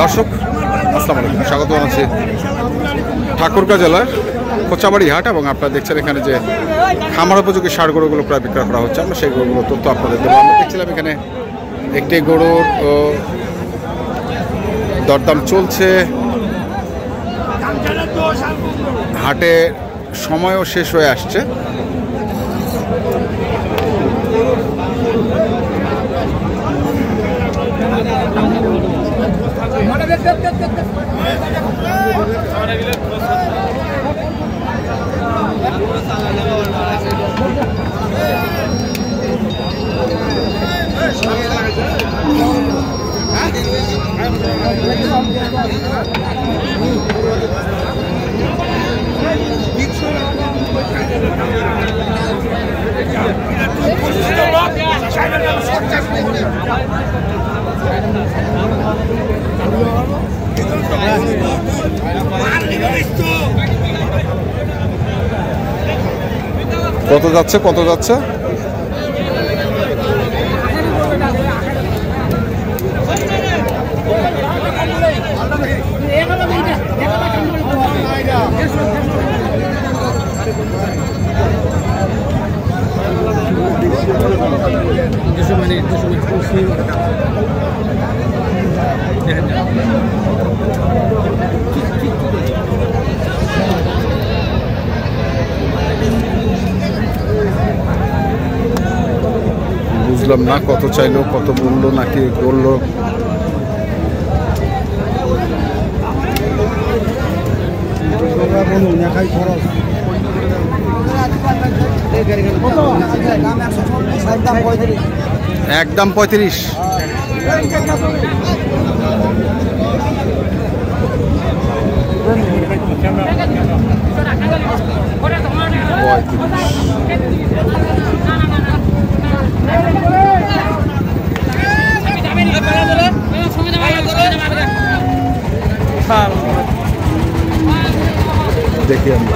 দর্শক আসসালামু আলাইকুম, স্বাগত জানাচ্ছি ঠাকুরগাঁ জেলার কোচাবাড়ি হাট। এবং আপনারা দেখছেন এখানে যে খামার উপযোগী ষাঁড় গরুগুলো প্রায় বিক্রয় করা হচ্ছে, আমরা সেই গরুগুলো তথ্য আপনাদের দেবো। আমরা দেখছিলাম এখানে একটি গরুর দরদাম চলছে, হাটে সময়ও শেষ হয়ে আসছে। কত যাচ্ছে কত যাচ্ছে? বুঝলাম না কত চাইলো, কত বললো নাকি বললো। একদম 35। দেখি আমরা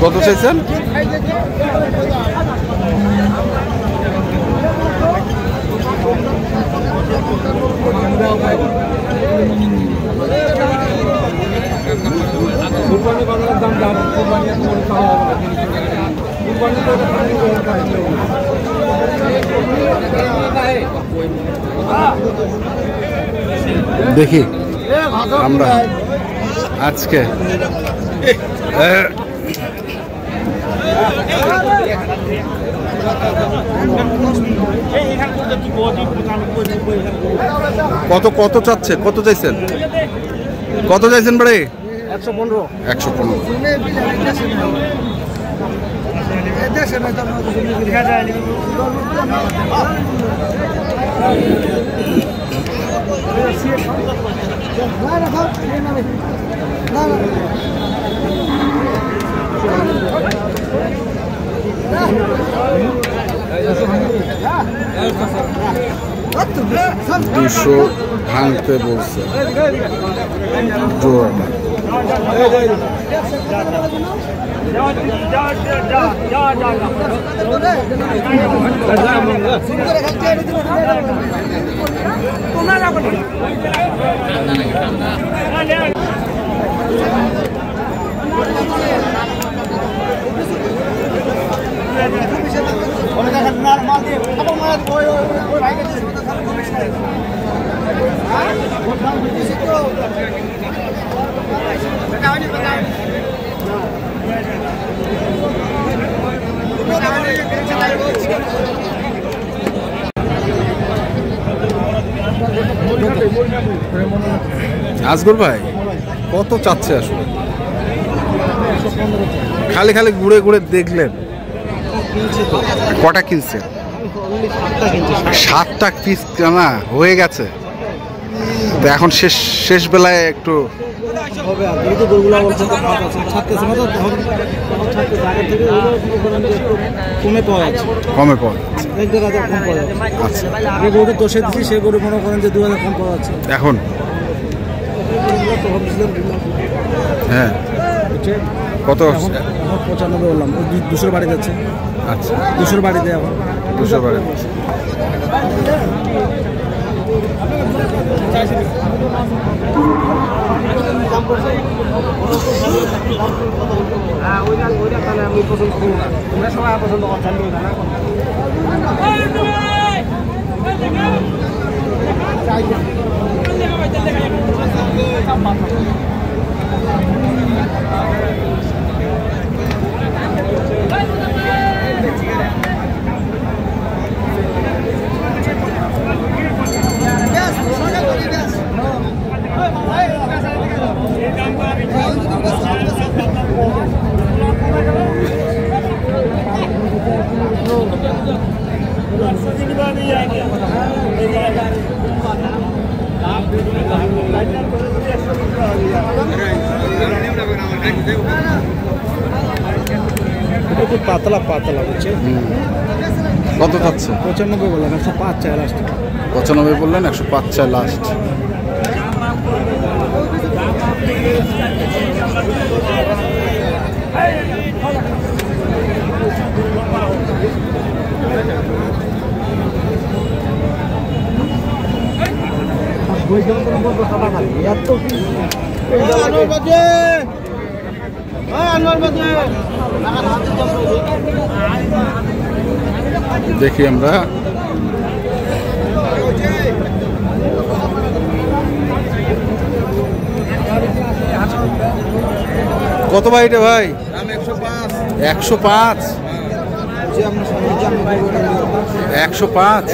কত চাইছেন? দেখি আমরা আজকে কত কত চাচ্ছে, কত চাইছেন, কত চাইছেন বাড়ি? 115। 115। দুশো ভাঙতে বলছে জোড়াটা। আজগর ভাই কত চাচ্ছে আসলে? খালি খালি ঘুরে ঘুরে দেখলেন? কটা কিনছে? 7টা পিস কেনা হয়ে গেছে। তো এখন শেষ বেলায় একটু কমে পাওয়া যাচ্ছে। আচ্ছা, যে গরু 10-এ দিচ্ছি সে গরু মনে করেন যে 2000 কম পাওয়া যাচ্ছে এখন। হ্যাঁ, কত? 95 বললাম। 200 বাড়ি যাচ্ছে। আচ্ছা, 200 বাড়ি দেয় এখন। 200 বাড়ি। পাতলা পাতলা বুঝছে। কত যাচ্ছে? 95 বললাম, 105 চাই লাস্ট। 95 বললেন, 105 চাই লাস্ট। দেখি আমরা কত ভাই এটা ভাই? 105। 105।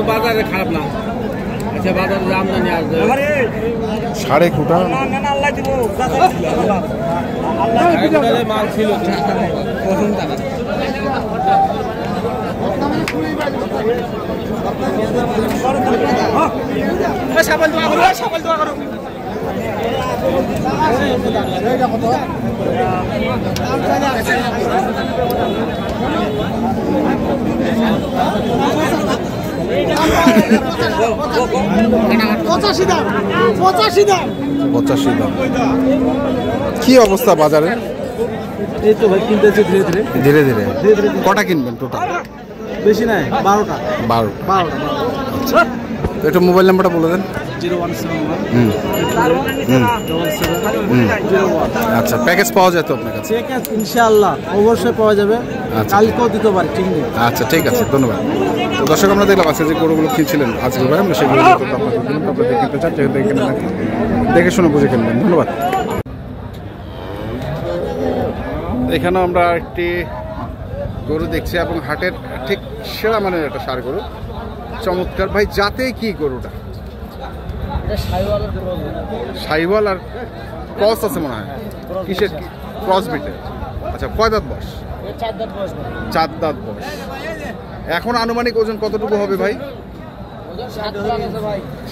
বাজারে খারাপ না। আচ্ছা, বাজারে আমদানি আসবে 5.5 মাল ছিল। পঁচাশি দাম। কি অবস্থা বাজারে? এই তো ভাই কিনতেছে ধীরে ধীরে। কটা কিনবেন টোটাল? বেশি নাই, 12টা। 12টা। তো একটু মোবাইল নাম্বারটা বলে দেন। 0171। আচ্ছা, প্যাকেজ পাওয়া যায় তো আপনার কাছে? প্যাকেজ ইনশাআল্লাহ অবশ্যই পাওয়া যাবে। কালকেও দিতে পারি, ঠিক নেই। আচ্ছা, ঠিক আছে, ধন্যবাদ। তো দর্শক, আমরা দেখলাম আজকে যে গরুগুলো কিনছিলেন আজকে ভাই, আমরা সেগুলো আপনাদের কিনতে চান, দেখে শুনে বুঝে কিনবেন। ধন্যবাদ। এখানেও আমরা একটি গরু দেখছি এবং হাটের ঠিক সেরা মানের একটা ষাঁড় গরু, চমৎকার। ভাই জাতে কি গরুটা? শাহিওয়াল আর ক্রস আছে মনে হয়। কিসের ক্রস বিটের? আচ্ছা, কয় দাঁত বয়স? 4 দাঁত বয়স। এখন আনুমানিক ওজন কতটুকু হবে ভাই?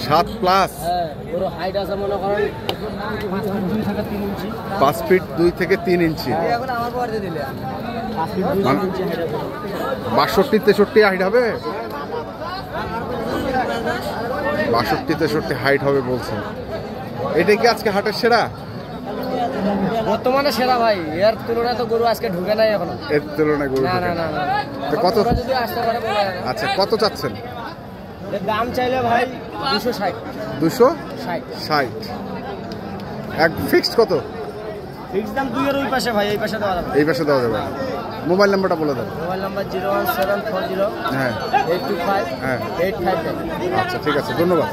7 প্লাস। 5 ফিট 2 থেকে 3 ইঞ্চি। 62-63 হাইট হবে। 62-63 হাইট হবে বলছেন। এটা কি আজকে হাটের সেরা? বর্তমানে সেরা ভাই, এর তুলনায় তো গরু আজকে ঢুকে নাই এখনো। এর তুলনায় গরু না ঢোকে না না। না না। তো কত? ওরা যদি আসতে পারে বলা যায় না। আচ্ছা, কত চাচ্ছেন? এর দাম চাইলে ভাই 260। 260 এক ফিক্সড কত? ফিক্স দাম 2 এর ওই পাশে ভাই, এই পাশে দেওয়া যাবে। এই পাশে দেওয়া যাবে। মোবাইল নাম্বারটা বলে দেন। মোবাইল নাম্বার 01740 হ্যাঁ 825 হ্যাঁ 859। আচ্ছা ঠিক আছে, ধন্যবাদ।